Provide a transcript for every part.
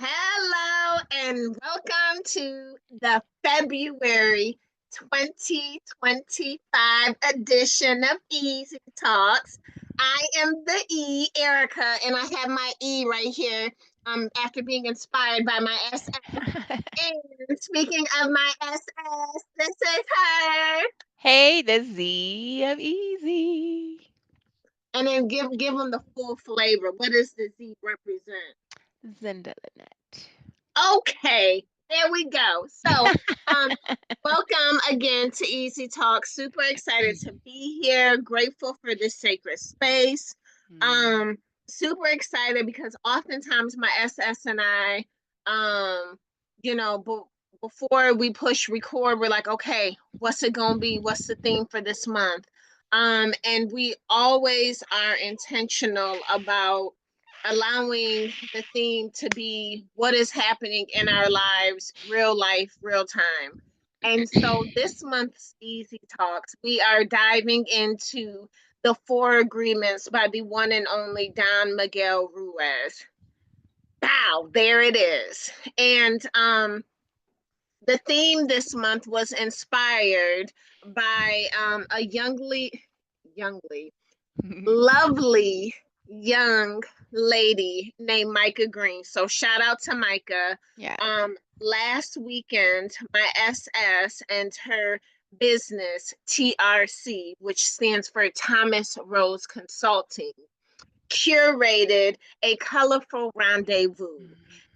Hello and welcome to the February 2025 edition of Easy Talks. I am the Erica, and I have my right here after being inspired by my SS. And speaking of my SS, this is her. Hey, the Z of easy. And then give them the full flavor. What does the Z represent? Zendalannette. Okay, there we go. Um, welcome again to Easy Talk. Super excited to be here. Grateful for this sacred space. Mm. Um, Super excited because oftentimes my SS and I, um, you know, before we push record, we're like, okay, what's it gonna be? What's the theme for this month? And we always are intentional about allowing the theme to be what is happening in our lives, real life, real time. And so this month's Easy Talks, we are diving into the Four Agreements by the one and only Don Miguel Ruiz. Wow, there it is. And the theme this month was inspired by youngly, lovely young lady named Micah Green. So shout out to Micah. Yes. Um, Last weekend, my SS and her business TRC, which stands for Thomas Rose Consulting, curated a colorful rendezvous.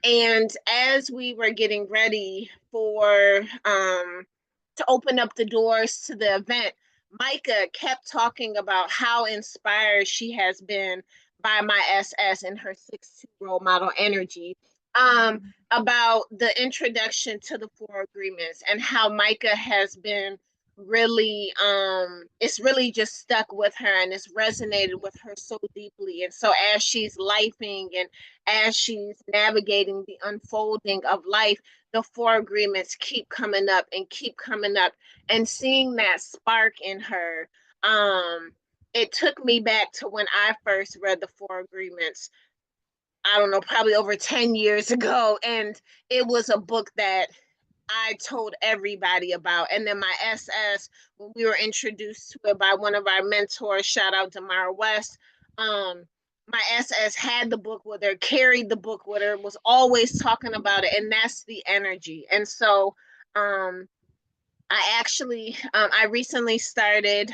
And as we were getting ready for to open up the doors to the event, Micah kept talking about how inspired she has been by my SS and her 6'2" role model energy. About the introduction to the Four Agreements and how Micah has been really it's really just stuck with her and it's resonated with her so deeply. And so as she's lifing and as she's navigating the unfolding of life, the Four Agreements keep coming up and keep coming up, and seeing that spark in her, um it took me back to when I first read the Four Agreements. I don't know, probably over 10 years ago, and it was a book that I told everybody about. And then my SS, when we were introduced to it by one of our mentors, shout out to Mara West, my SS had the book with her, carried the book with her, was always talking about it, and that's the energy. And so um, I recently started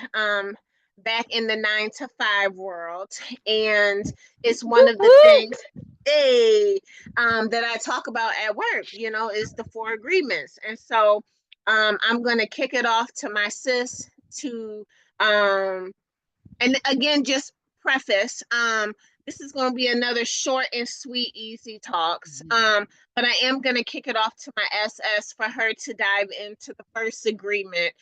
back in the 9 to 5 world, and it's one Whoop, of the whoop. things, hey, that I talk about at work, is the Four Agreements. And so I'm going to kick it off to my sis to, um, and again, just preface, this is going to be another short and sweet, easy talks. But I am going to kick it off to my SS for her to dive into the first agreement,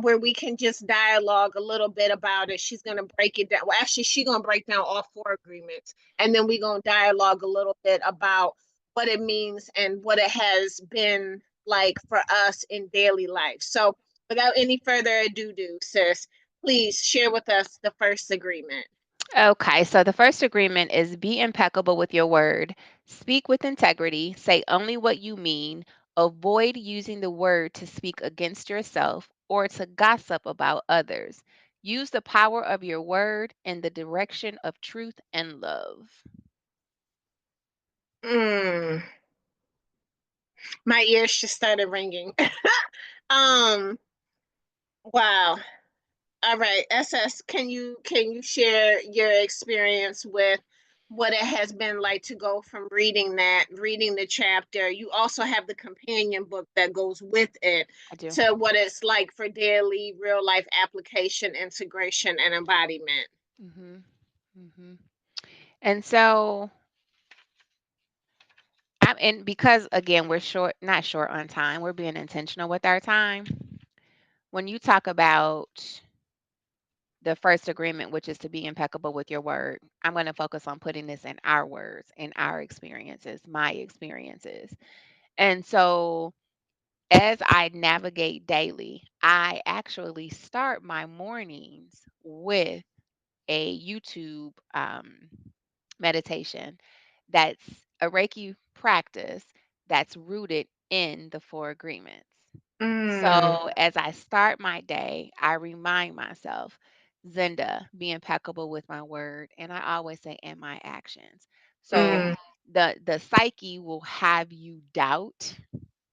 where we can just dialogue a little bit about it. She's going to break it down. Well, actually, she's going to break down all four agreements, and then we're going to dialogue a little bit about what it means and what it has been like for us in daily life. So, without any further ado, sis, please share with us the first agreement. Okay, so the first agreement is be impeccable with your word. Speak with integrity. Say only what you mean. Avoid using the word to speak against yourself or to gossip about others. Use the power of your word in the direction of truth and love. Mm, my ears just started ringing. Mm. um, wow. All right, SS, can you share your experience with what it has been like to go from reading the chapter? You also have the companion book that goes with it, I do. to what it's like for daily real life application, integration, and embodiment. hmm hmm And so, and because again, we're short, not short on time, we're being intentional with our time. When you talk about the first agreement, which is to be impeccable with your word, I'm going to focus on putting this in our words, in our experiences, my experiences. And so, as I navigate daily, I actually start my mornings with a YouTube meditation that's a Reiki practice that's rooted in the four agreements. Mm, So as I start my day, I remind myself, Zenda, be impeccable with my word. And I always say, and my actions. So mm, the psyche will have you doubt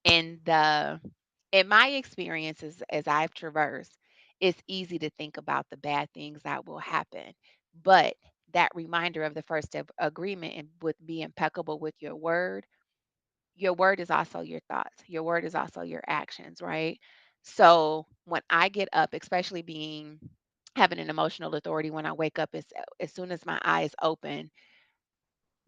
in the in my experiences as I've traversed, it's easy to think about the bad things that will happen. But that reminder of the first agreement and with be impeccable with your word is also your thoughts. Your word is also your actions, right? So when I get up, especially being having an emotional authority when I wake up, as soon as my eyes open,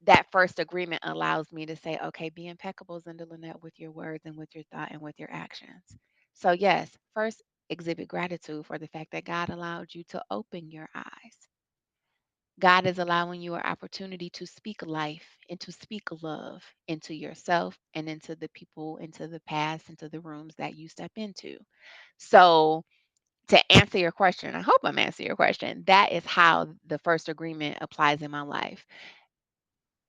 that first agreement allows me to say, okay, be impeccable, Zendalannette, with your words and with your thought and with your actions. So yes, first exhibit gratitude for the fact that God allowed you to open your eyes. God is allowing you an opportunity to speak life and to speak love into yourself and into the people, into the past, into the rooms that you step into. So, to answer your question, I hope I'm answering your question. That is how the first agreement applies in my life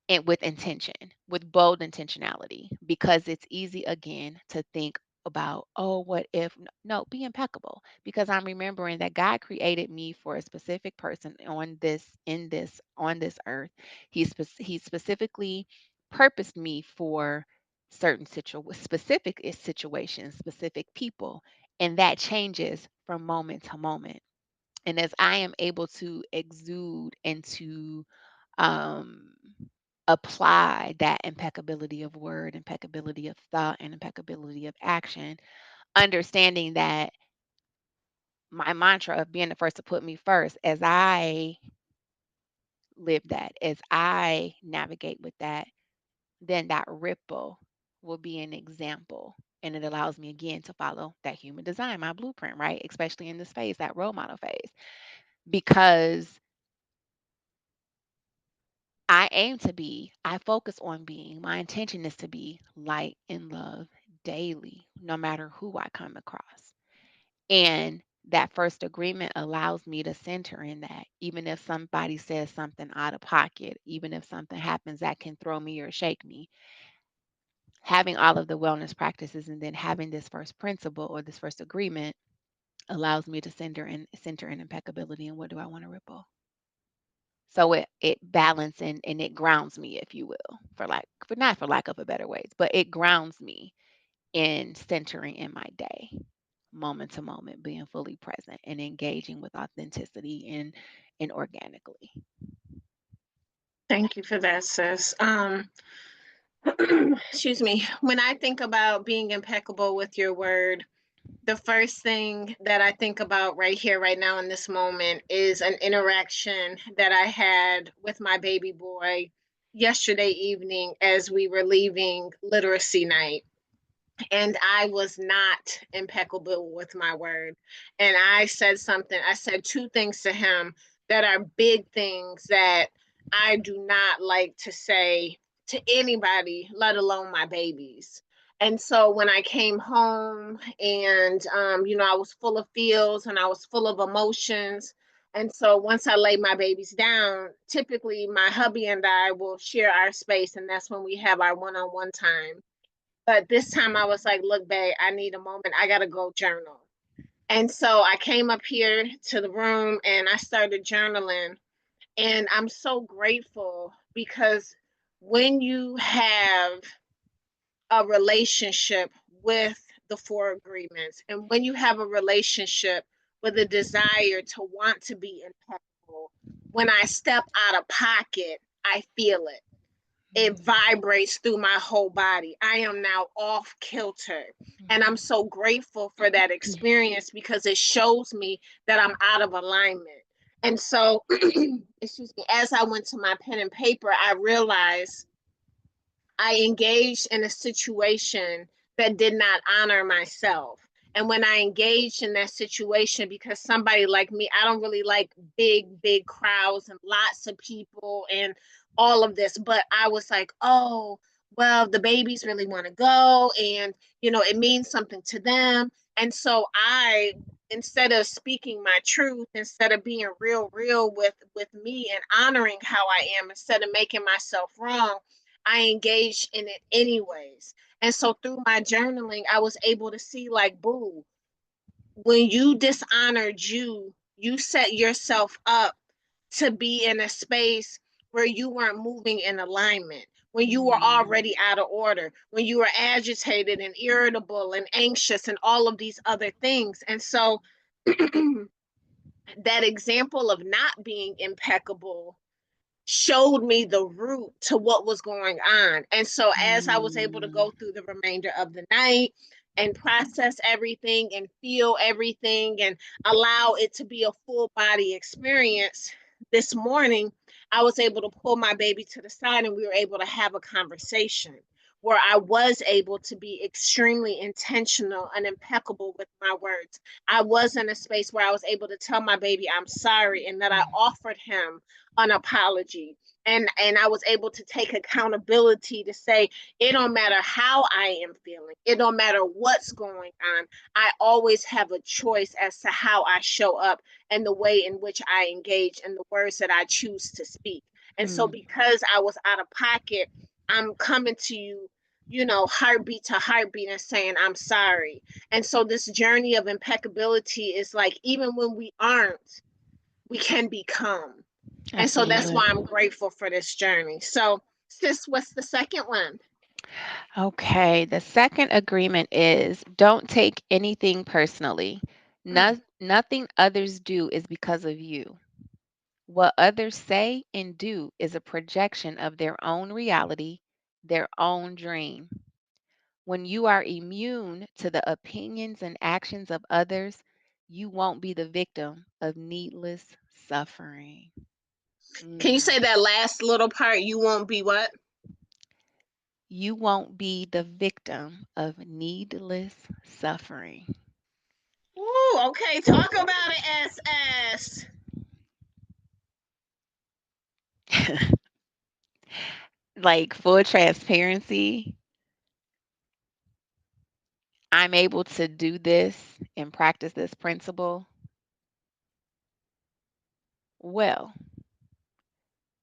and with intention, with bold intentionality, because it's easy again to think about, oh, what if? No, be impeccable because I'm remembering that God created me for a specific person on this, in this, on this earth. He specifically purposed me for certain specific situations, specific people, and that changes from moment to moment. And as I am able to exude and to um, apply that impeccability of word, impeccability of thought, and impeccability of action, understanding that my mantra of being the first to put me first, as I live that, as I navigate with that, then that ripple will be an example. And it allows me again to follow that human design, my blueprint, right? Especially in this phase, that role model phase. Because I focus on being, my intention is to be light and love daily, no matter who I come across. And that first agreement allows me to center in that, even if somebody says something out of pocket, even if something happens that can throw me or shake me, having all of the wellness practices and then having this first principle or this first agreement allows me to center in impeccability. And what do I want to ripple? So it balance and it grounds me, if you will, for not for lack of a better ways, but it grounds me in centering in my day, moment to moment, being fully present and engaging with authenticity and organically. thank you for that, sis. Excuse me. When I think about being impeccable with your word, the first thing that I think about right here, right now, in this moment is an interaction that I had with my baby boy yesterday evening as we were leaving literacy night. And I was not impeccable with my word. And I said two things to him that are big things that I do not like to say to anybody, let alone my babies. And so when I came home and, I was full of feels and I was full of emotions. And so once I lay my babies down, typically my hubby and I will share our space, and that's when we have our one on one time. But this time I was like, look, babe, I need a moment. I got to go journal. And so I came up here to the room and I started journaling. And I'm so grateful because when you have a relationship with the four agreements, and when you have a relationship with a desire to want to be impeccable, when I step out of pocket, I feel it. It Mhm. vibrates through my whole body. I am now off kilter. And I'm Mhm. so grateful for that experience because it shows me that I'm out of alignment. And so, excuse me, as I went to my pen and paper, I realized I engaged in a situation that did not honor myself. And when I engaged in that situation, because somebody like me, I don't really like big crowds and lots of people and all of this, but I was like, oh, well, the babies really want to go and, it means something to them. And so instead of speaking my truth, instead of being real with me and honoring how I am, instead of making myself wrong, I engaged in it anyways. And so through my journaling, I was able to see, like, boo, when you dishonored you, you set yourself up to be in a space where you weren't moving in alignment, when you were Mm. already out of order, when you were agitated and irritable and anxious and all of these other things. And so that example of not being impeccable showed me the root to what was going on. And so as I was able to Mm. go through the remainder of the night and process everything and feel everything and allow it to be a full body experience, this morning I was able to pull my baby to the side and we were able to have a conversation where I was able to be extremely intentional and impeccable with my words. I was in a space where I was able to tell my baby I'm sorry and that I offered him an apology, and I was able to take accountability to say it don't matter how I am feeling, it don't matter what's going on, I always have a choice as to how I show up and the way in which I engage and the words that I choose to speak. And so Mm. because I was out of pocket, I'm coming to you, heartbeat to heartbeat and saying I'm sorry. And so this journey of impeccability is like, even when we aren't, we can become. And so that's Absolutely. why I'm grateful for this journey. So, sis, what's the second one? Okay, the second agreement is don't take anything personally. Mm. Nothing others do is because of you. What others say and do is a projection of their own reality, their own dream. When you are immune to the opinions and actions of others, you won't be the victim of needless suffering. Can you Mm. say that last little part? You won't be what? You won't be the victim of needless suffering. Ooh, okay. Talk about it, SS. Like full transparency, I'm able to do this and practice this principle well,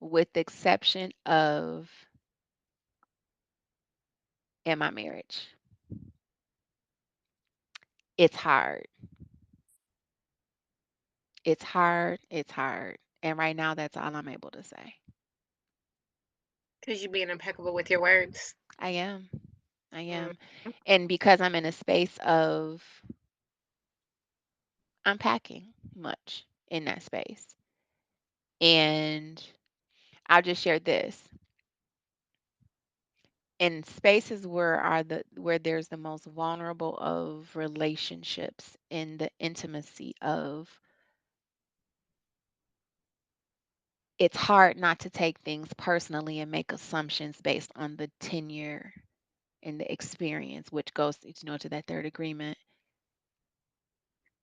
with the exception of in my marriage. It's hard. It's hard. It's hard. And right now, that's all I'm able to say. Because you're being impeccable with your words. I am. I Mm. am. And because I'm in a space of unpacking much in that space. And I'll just share this. In spaces where there's the most vulnerable of relationships in the intimacy of, it's hard not to take things personally and make assumptions based on the tenure and the experience, which goes to that third agreement.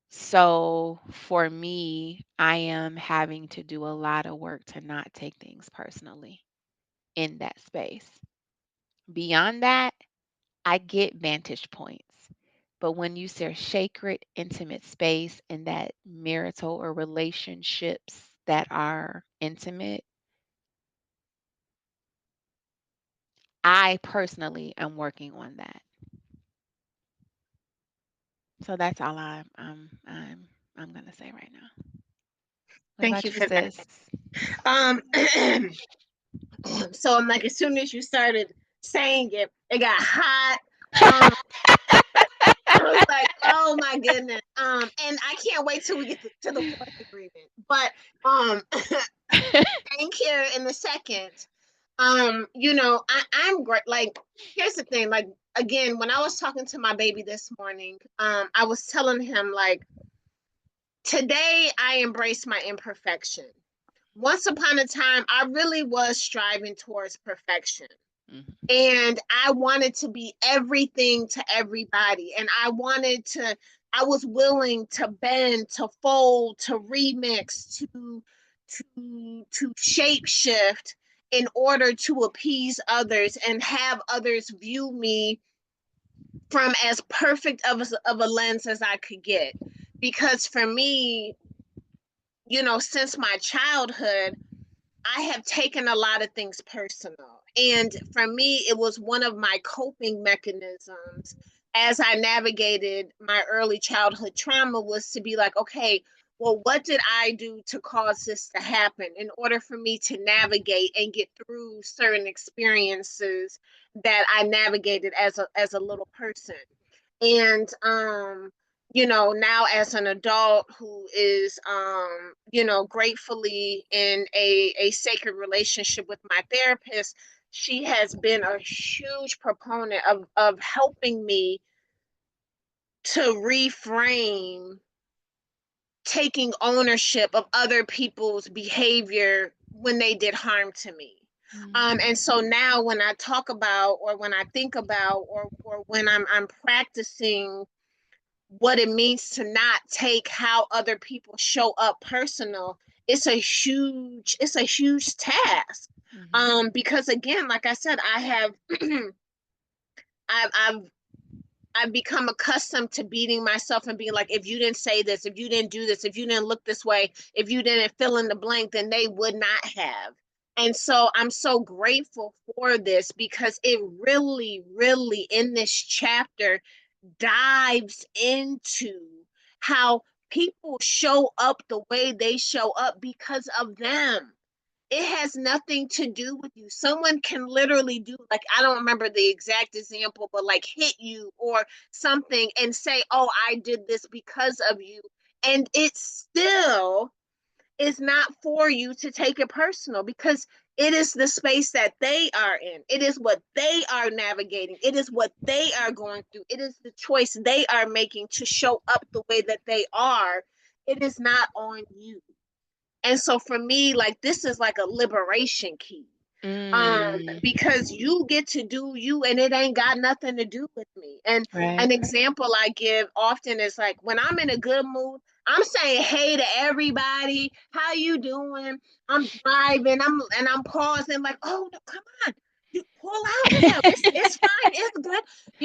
So for me, I am having to do a lot of work to not take things personally in that space. Beyond that, I get vantage points. But when you share sacred, intimate space in that marital or relationships that are intimate, I personally am working on that. So that's all I'm gonna say right now. What Thank you about you, for that. sis? Um, so I'm like, as soon as you started saying it, it got hot. Um, I was like, oh my goodness. And I can't wait till we get to the fourth agreement. But thank you in a second. I'm great. Like, here's the thing. Like, again, when I was talking to my baby this morning, I was telling him, like, today I embrace my imperfection. Once upon a time, I really was striving towards perfection. Mhm. And I wanted to be everything to everybody. And I was willing to bend, to fold, to remix, to shape shift in order to appease others and have others view me from as perfect of a lens as I could get. Because for me, since my childhood, I have taken a lot of things personal. And for me, it was one of my coping mechanisms as I navigated my early childhood trauma, was to be like, okay, well, what did I do to cause this to happen in order for me to navigate and get through certain experiences that I navigated as a little person. And now as an adult who is gratefully in a sacred relationship with my therapist, she has been a huge proponent of helping me to reframe taking ownership of other people's behavior when they did harm to me. And Mhm. so now when I talk about, or when I think about, or when I'm practicing what it means to not take how other people show up personal, it's a huge task. Mhm. Because again, like I said, I have I've I've become accustomed to beating myself and being like, if you didn't say this, if you didn't do this, if you didn't look this way, if you didn't fill in the blank, then they would not have. And so I'm so grateful for this, because it really, really in this chapter dives into how people show up the way they show up because of them. It has nothing to do with you. Someone can literally do, like, I don't remember the exact example, but like hit you or something and say, oh, I did this because of you. And it still is not for you to take it personal, because it is the space that they are in. It is what they are navigating. It is what they are going through. It is the choice they are making to show up the way that they are. It is not on you. And so for me, like, this is like a liberation key. Mm. Because you get to do you, and it ain't got nothing to do with me. And Right. an example I give often is like, when I'm in a good mood, I'm saying hey to everybody. How you doing? I'm driving. I'm pausing like, oh no, come on. You pull out. Yeah, it's fine. It's good.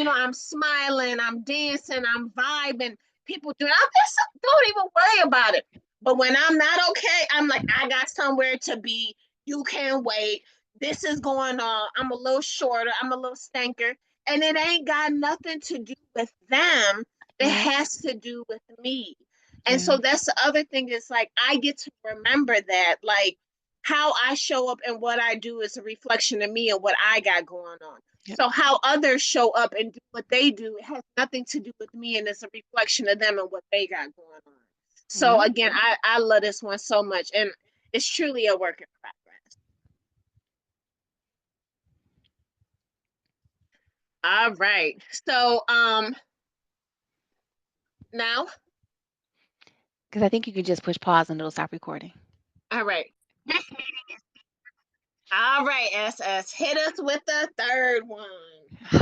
I'm smiling, I'm dancing, I'm vibing. People do. I'm just, don't even worry about it. But when I'm not okay, I'm like, I got somewhere to be. You can't wait. This is going on. I'm a little shorter. I'm a little stanker. And it ain't got nothing to do with them. It Yeah. has to do with me. And Yeah. so that's the other thing, is like, I get to remember that, like, how I show up and what I do is a reflection of me and what I got going on. Yep. So how others show up and do what they do has nothing to do with me, and it's a reflection of them and what they got going on. So Yep. again, I love this one so much, and it's truly a work in progress. All right. So now, Because I think you can just push pause and it'll stop recording. all right. All right, SS. Hit us with the third one.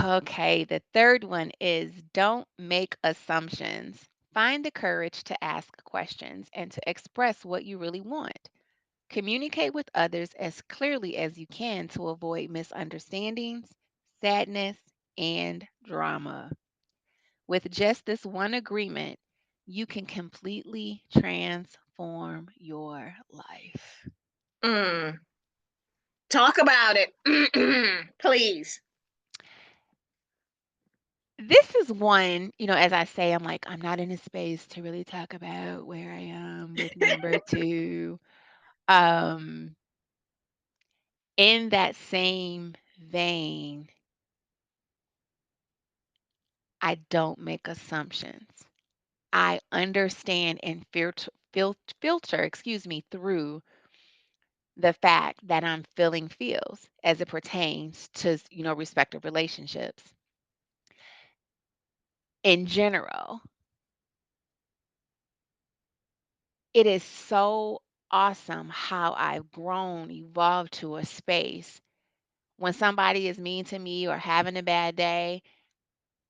Okay, the third one is don't make assumptions. Find the courage to ask questions and to express what you really want. Communicate with others as clearly as you can to avoid misunderstandings, sadness, and drama. With just this one agreement, you can completely transform your life. Mm, talk about it. Please. This is one, as I say, I'm like, I'm not in a space to really talk about where I am with number two. Um, in that same vein, I don't make assumptions. I understand and filter, through the fact that I'm feeling feels as it pertains to, respective relationships. In general, it is so awesome how I've grown, evolved to a space when somebody is mean to me or having a bad day.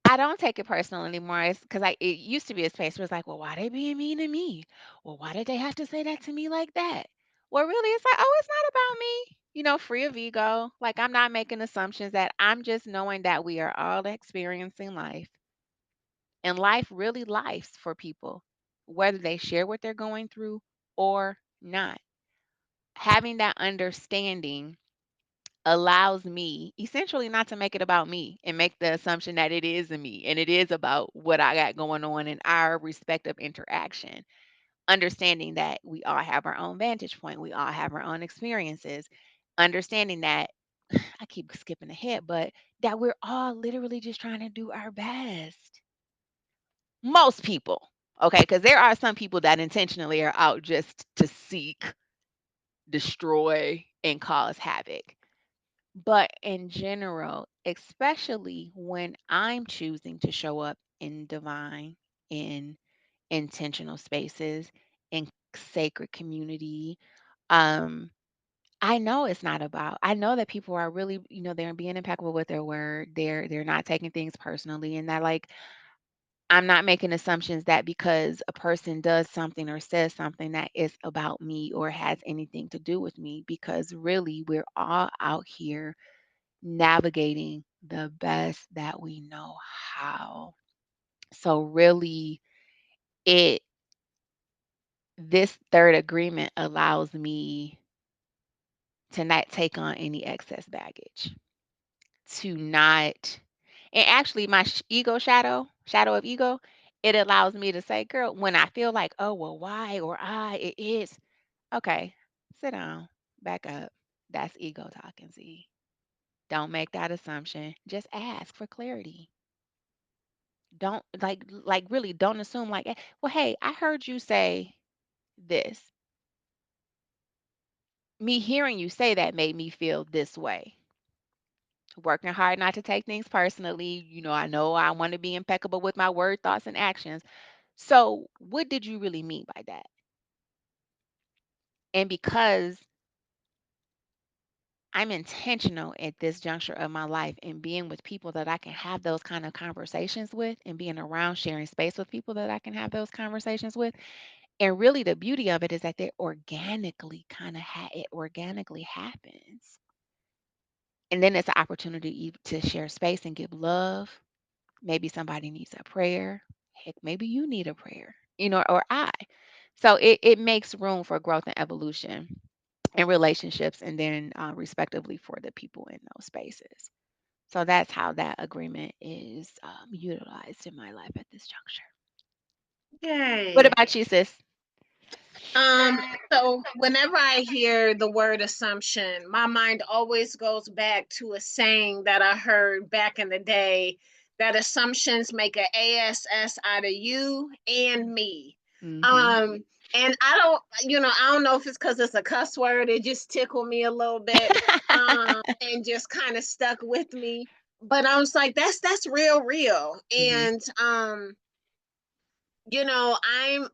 I don't take it personal anymore. It's because it used to be a space where it's like, well, why they being mean to me? Well, why did they have to say that to me like that? Well, really, it's like, oh, it's not about me. Free of ego. Like, I'm not making assumptions, that I'm just knowing that we are all experiencing life, and life really lives for people, whether they share what they're going through or not. Having that understanding allows me essentially not to make it about me and make the assumption that it is a me and it is about what I got going on in our respective interaction. Understanding that we all have our own vantage point, we all have our own experiences, understanding that I keep skipping ahead, but that we're all literally just trying to do our best. Most people, okay? Because there are some people that intentionally are out just to seek, destroy, and cause havoc. But in general, especially when I'm choosing to show up in divine, in intentional spaces, in sacred community, um, I know it's not about. I know that people are really, they're being impeccable with their word. They're not taking things personally, and that like I'm not making assumptions that because a person does something or says something that is about me or has anything to do with me. Because really, we're all out here navigating the best that we know how. So really, it this third agreement allows me to not take on any excess baggage, to not, and actually my ego shadow of ego, it allows me to say, girl, when I feel like, oh, well, why or it is, okay, sit down, back up. That's ego talking, Z. Don't make that assumption. Just ask for clarity. Don't like really don't assume like, well, hey, I heard you say this. Me hearing you say that made me feel this way. Working hard not to take things personally. I know I want to be impeccable with my word, thoughts, and actions. So, what did you really mean by that? And because I'm intentional at this juncture of my life and being with people that I can have those kind of conversations with and being around sharing space with people that I can have those conversations with. And really the beauty of it is that they organically it organically happens. And then it's an opportunity to share space and give love. Maybe somebody needs a prayer. Heck, maybe you need a prayer, or I. So it makes room for growth and evolution in relationships and then respectively for the people in those spaces. So that's how that agreement is utilized in my life at this juncture. What Yay. about you, sis? Um, so whenever I hear the word assumption, my mind always goes back to a saying that I heard back in the day, that assumptions make an ass out of you and me. Mm-hmm. Um, and I don't know if it's because it's a cuss word, it just tickled me a little bit, and just kind of stuck with me. But I was like, that's real. Mm-hmm. And you know, I'm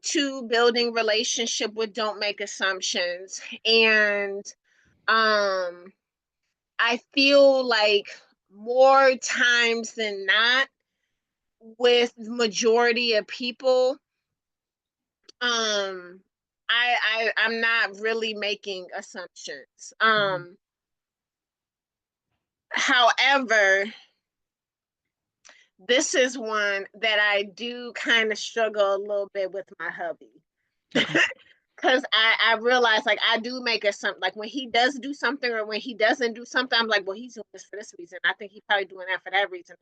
to building relationship with don't make assumptions. And um I feel like more times than not, with majority of people, um I'm not really making assumptions. Mm-hmm. However, this is one that I do kind of struggle a little bit with my hubby. Okay. Because I realize, like, I do make a something, like when he does do something or when he doesn't do something, I'm like, well, he's doing this for this reason. I think he's probably doing that for that reason.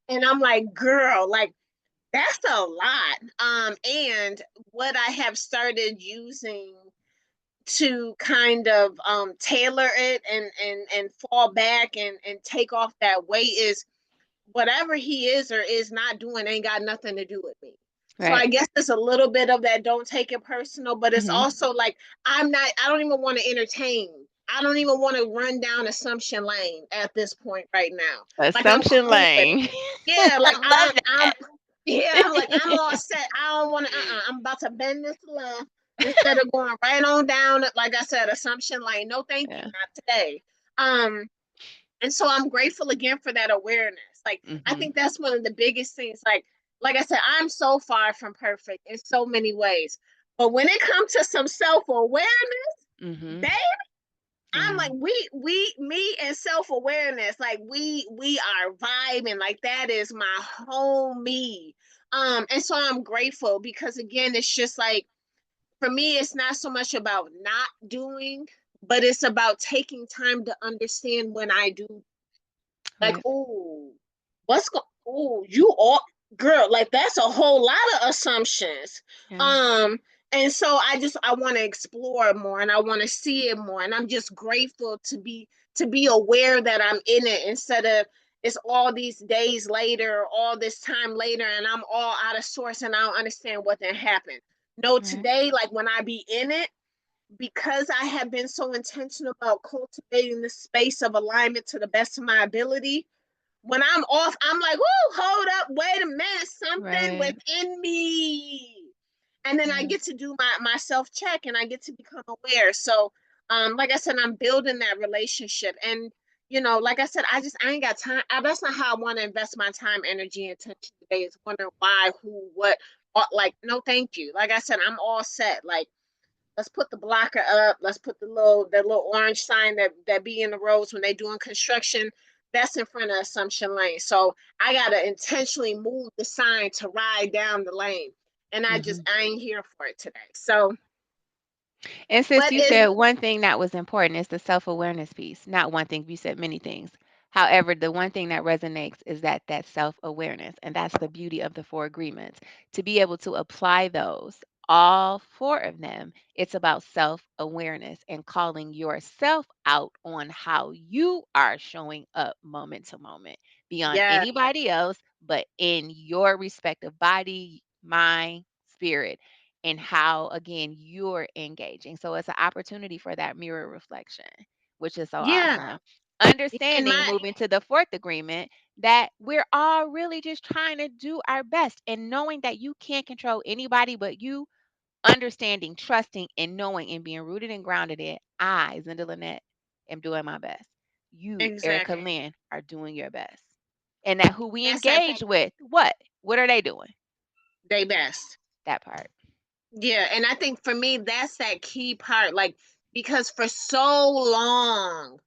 And I'm like, girl, like, that's a lot. And what I have started using to kind of tailor it and fall back and take off that weight is, whatever he is or is not doing ain't got nothing to do with me. So Right. I guess it's a little bit of that, don't take it personal, but it's Mm-hmm. also like, I don't even want to entertain. I don't even want to run down assumption lane at this point right now. Like, I'm Assumption cool with lane. it. Yeah, like I I'm love yeah, I'm like, I'm all that. set. I don't want to, I'm about to bend this left instead of going right on down, like I said, assumption lane. No, thank you, Yeah. not today. Um, and so I'm grateful again for that awareness. Like, I Mm-hmm. think that's one of the biggest things. Like I said, I'm so far from perfect in so many ways. But when it comes to some self-awareness, Mm-hmm. babe, I'm Yeah. like, me and self-awareness, like we are vibing. Like, that is my homie. And so I'm grateful because again, it's just like, for me, it's not so much about not doing, but it's about taking time to understand when I do. Like, Right. oh, oh, you all, girl, like that's a whole lot of assumptions. Yeah. Um, and so I want to explore more and I want to see it more. And I'm just grateful to be aware that I'm in it instead of it's all these days later, all this time later, and I'm all out of source and I don't understand what then happened. No, Right. today, like when I be in it, because I have been so intentional about cultivating the space of alignment to the best of my ability, when I'm off, I'm like, whoo, hold up, wait a minute, something Right. within me. And then I Yeah. get to do my self check and I get to become aware. So, like I said, I'm building that relationship. And, like I said, I ain't got time. That's not how I want to invest my time, energy, and attention today is wondering why, who, what. Like, no, thank you. Like I said, I'm all set. Like, let's put the blocker up. Let's put that little orange sign that be in the roads when they doing construction. That's in front of Assumption Lane. So I gotta intentionally move the sign to ride down the lane. And Hmm. I ain't here for it today. So And sis, what you is said one thing that was important is the self-awareness piece. Not one thing, you said many things. However, the one thing that resonates is that self-awareness, and that's the beauty of the four agreements. To be able to apply those, all four of them, it's about self-awareness and calling yourself out on how you are showing up moment to moment beyond yeah, anybody else, but in your respective body, mind, spirit, and how again you're engaging. So it's an opportunity for that mirror reflection, which is so yeah. awesome. In Understanding, my moving to the fourth agreement, that we're all really just trying to do our best and knowing that you can't control anybody but you, understanding, trusting, and knowing and being rooted and grounded in I, Zendalannette, am doing my best. You, Erica exactly. Lynn, are doing your best. And that who we That's that engage with, what? What are they doing? they best. That part. Yeah, and I think for me that's that key part. Like, because for so long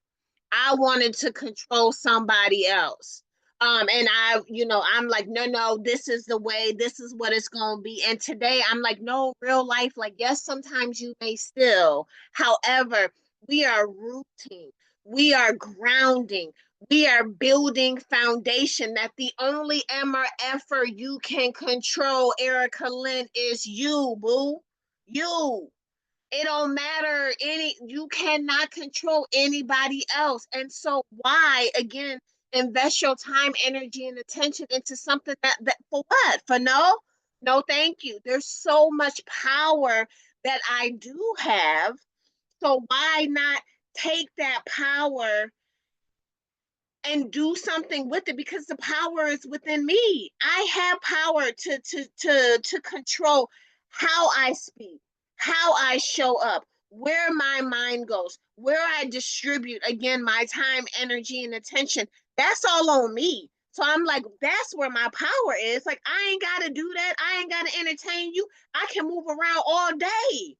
I wanted to control somebody else. And I'm like, no, no, this is the way, this is what it's gonna be. And today I'm like, no, real life, like, yes, sometimes you may still. However, we are rooting, we are grounding, we are building foundation that the only MRFer you can control, Erica Lynn, is you, boo. You. It don't matter you cannot control anybody else. And so why again invest your time, energy, and attention into something that for what? For no, thank you. There's so much power that I do have. So why not take that power and do something with it, because the power is within me. I have power to control how I speak, how I show up, where my mind goes, where I distribute again my time, energy, and attention. That's all on me. So I'm like, that's where my power is. Like, I ain't got to do that. I ain't got to entertain you. I can move around all day.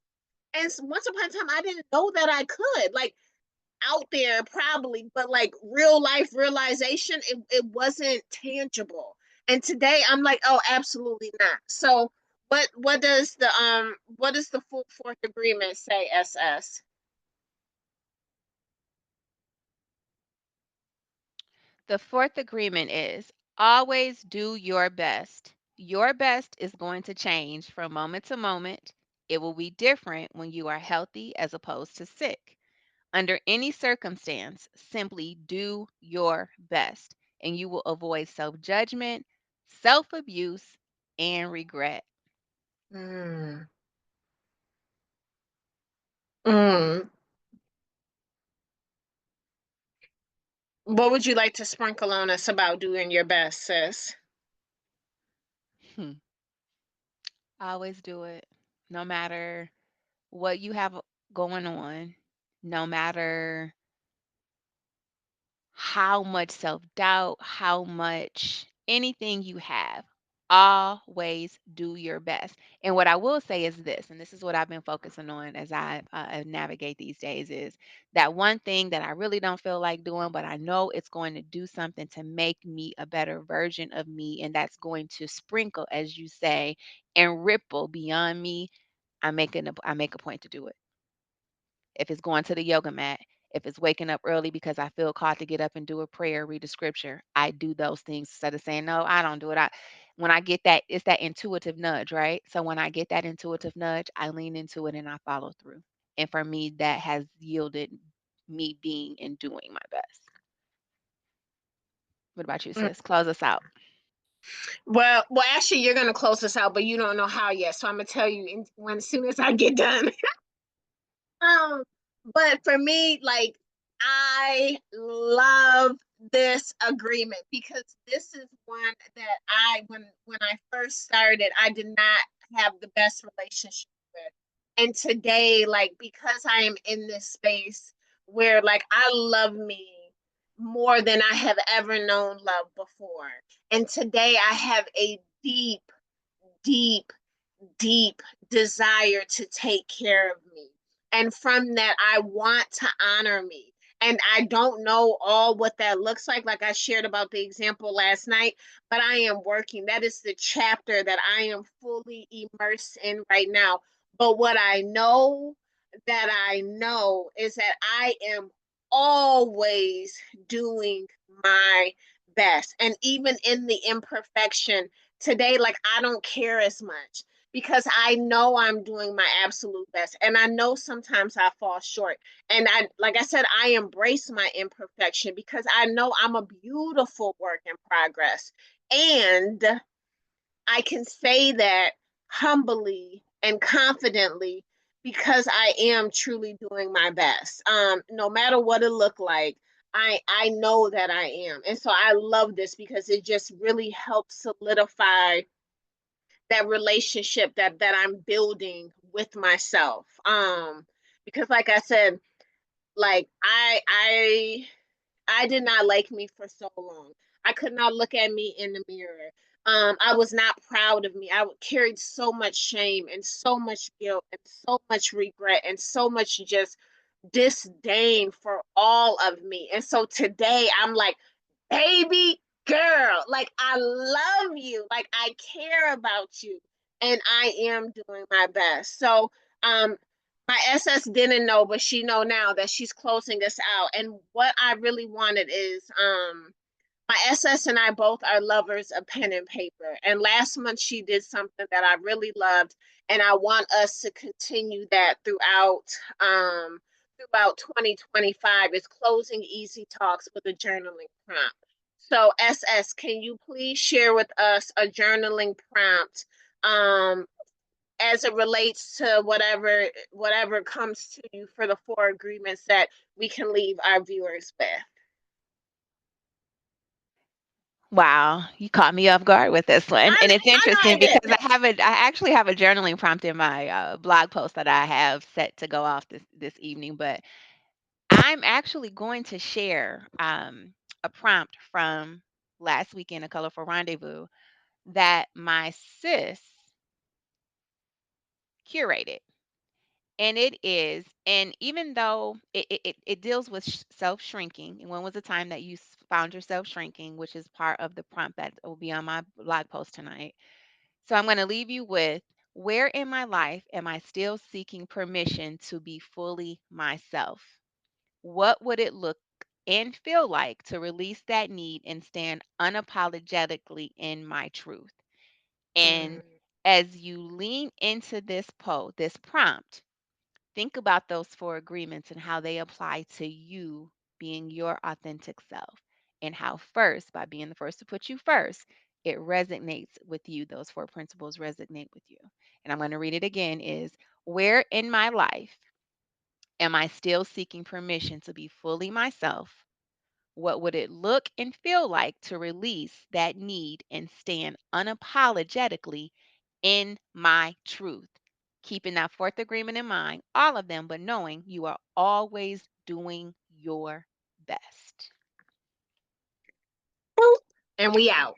And once upon a time, I didn't know that I could. Like, out there probably, but like real life realization, it wasn't tangible. And today I'm like, oh, absolutely not. So what does the full fourth agreement say, SS? The fourth agreement is always do your best. Your best is going to change from moment to moment. It will be different when you are healthy as opposed to sick. Under any circumstance, simply do your best, and you will avoid self judgment, self abuse, and regret. Mm. Mm. What would you like to sprinkle on us about doing your best, sis? Hmm. Always do it, no matter what you have going on, no matter how much self doubt, how much anything you have, always do your best. And what I will say is this, and this is what I've been focusing on as I navigate these days, is that one thing that I really don't feel like doing, but I know it's going to do something to make me a better version of me, and that's going to sprinkle, as you say, and ripple beyond me. I make a point to do it. If it's going to the yoga mat, if it's waking up early because I feel called to get up and do a prayer, read a scripture, I do those things instead of saying, no, I don't do it. When I get that, it's that intuitive nudge, right? So when I get that intuitive nudge, I lean into it and I follow through. And for me, that has yielded me being and doing my best. What about you, Mm. sis? Close us out. Well, actually, you're gonna close us out, but you don't know how yet. So I'm gonna tell you when as soon as I get done. Um, but for me, like, I love this agreement because this is one that when I first started, I did not have the best relationship with. And today, like, because I am in this space where like I love me more than I have ever known love before. And today I have a deep, deep deep desire to take care of me. And from that, I want to honor me. And I don't know all what that looks like I shared about the example last night, but I am working. That is the chapter that I am fully immersed in right now. But what I know is that I am always doing my best. And even in the imperfection today, like I don't care as much because I know I'm doing my absolute best. And I know sometimes I fall short. And like I said, I embrace my imperfection because I know I'm a beautiful work in progress. And I can say that humbly and confidently because I am truly doing my best. No matter what it look like, I know that I am. And so I love this because it just really helps solidify that relationship that I'm building with myself. Because like I said, like I did not like me for so long. I could not look at me in the mirror. I was not proud of me. I carried so much shame and so much guilt and so much regret and so much just disdain for all of me. And so today I'm like, baby girl, like I love you, like I care about you, and I am doing my best. So my SS didn't know, but she know now that she's closing us out. And what I really wanted is my SS and I both are lovers of pen and paper. And last month she did something that I really loved, and I want us to continue that throughout 2025 is closing easy talks with a journaling prompt. So SS, can you please share with us a journaling prompt as it relates to whatever comes to you for the four agreements that we can leave our viewers with? Wow, you caught me off guard with this one. I, And it's I know I interesting did. because I actually have a journaling prompt in my blog post that I have set to go off this evening. But I'm actually going to share a prompt from last weekend, A Colorful Rendezvous, that my sis curated. And it is, and even though it deals with self shrinking, and when was the time that you found yourself shrinking, which is part of the prompt that will be on my blog post tonight. So I'm going to leave you with, where in my life am I still seeking permission to be fully myself? What would it look and feel like to release that need and stand unapologetically in my truth? And Mm, as you lean into this prompt, think about those four agreements and how they apply to you being your authentic self, and how, first, by being the first to put you first, it resonates with you. Those four principles resonate with you. And I'm going to read it again is, where in my life am I still seeking permission to be fully myself? What would it look and feel like to release that need and stand unapologetically in my truth? Keeping that fourth agreement in mind, all of them, but knowing you are always doing your best. and we out.